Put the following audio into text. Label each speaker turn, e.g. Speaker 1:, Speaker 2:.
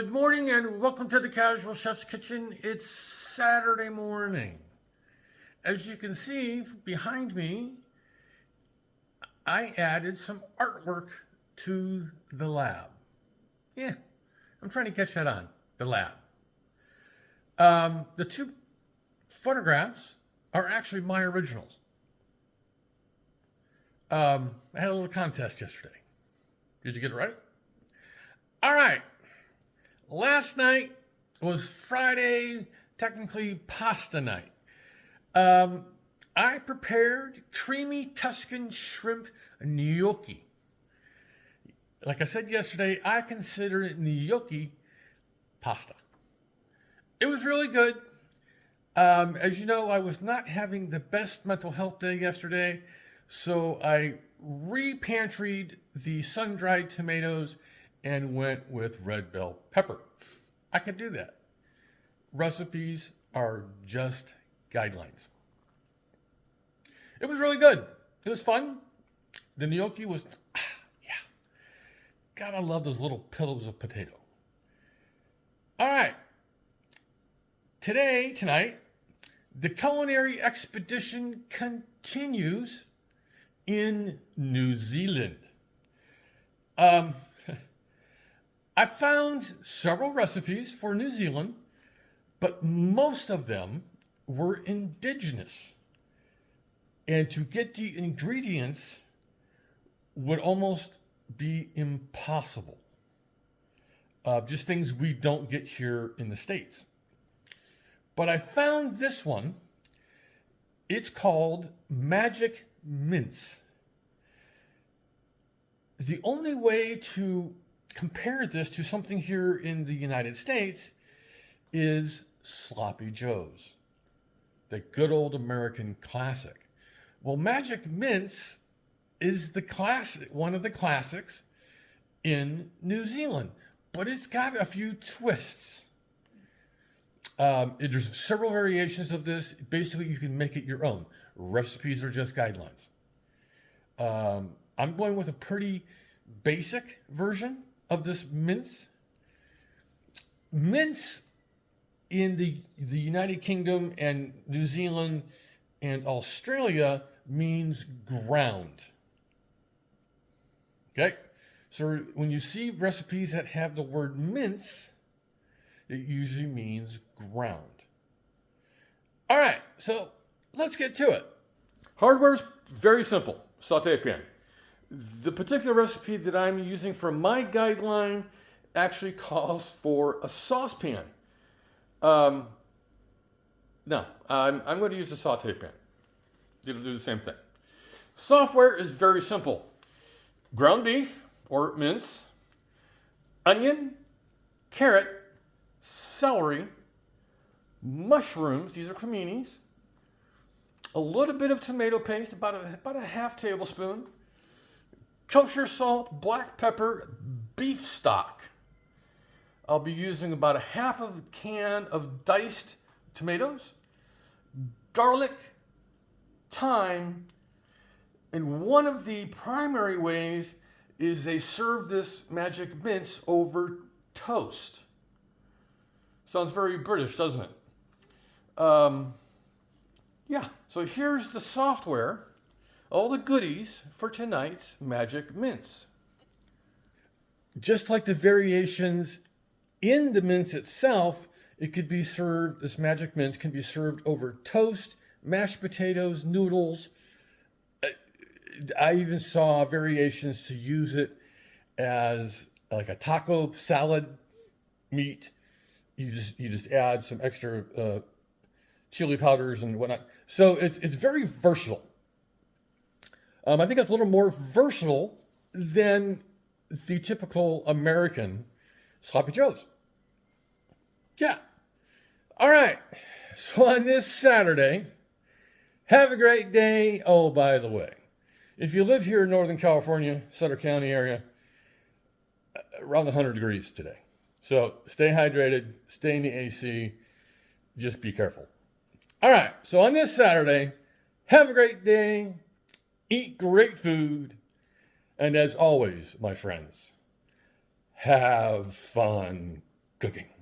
Speaker 1: Good morning and welcome to the Casual Chef's Kitchen. It's Saturday morning. As you can see behind me, I added some artwork to the lab. Yeah, I'm trying to catch that on, the lab. The two photographs are actually my originals. I had a little contest yesterday. Did you get it right? All right. Last night was Friday, technically pasta night. I prepared creamy Tuscan shrimp gnocchi. Like I said yesterday, I consider gnocchi pasta. It was really good. As you know, I was not having the best mental health day yesterday, so I re-pantryed the sun-dried tomatoes and went with red bell pepper. I could do that. Recipes are just guidelines. It was really good. It was fun. The gnocchi was, yeah. God, I love those little pillows of potato. All right. Tonight, the Culinary Expedition continues in New Zealand. I found several recipes for New Zealand, but most of them were indigenous. And to get the ingredients would almost be impossible. Just things we don't get here in the States. But I found this one. It's called Magic Mince. The only way to compare this to something here in the United States is Sloppy Joe's, the good old American classic. Well, Magic Mince is the classic, one of the classics in New Zealand, but it's got a few twists. There's several variations of this. Basically, you can make it your own. Recipes are just guidelines. I'm going with a pretty basic version of this mince. Mince in the United Kingdom and New Zealand and Australia means ground. Okay? So when you see recipes that have the word mince, it usually means ground. All right, so let's get to it. Hardware's very simple. Saute pan. The particular recipe that I'm using for my guideline actually calls for a saucepan. No, I'm going to use a saute pan. It'll do the same thing. Software is very simple. Ground beef or mince, onion, carrot, celery, mushrooms, these are creminis, a little bit of tomato paste, about a half tablespoon, kosher salt, black pepper, beef stock. I'll be using about a half of a can of diced tomatoes, garlic, thyme, and one of the primary ways is they serve this magic mince over toast. Sounds very British, doesn't it? Yeah, so here's the software. All the goodies for tonight's Magic Mince. Just like the variations in the mince itself, it could be served, this Magic Mince can be served over toast, mashed potatoes, noodles. I even saw variations to use it as like a taco salad meat. You just add some extra chili powders and whatnot. So it's very versatile. I think it's a little more versatile than the typical American Sloppy Joe's. Yeah. All right. So on this Saturday, have a great day. Oh, by the way, if you live here in Northern California, Sutter County area, around 100 degrees today. So stay hydrated, stay in the AC, just be careful. All right. So on this Saturday, have a great day. Eat great food. And as always, my friends, have fun. cooking.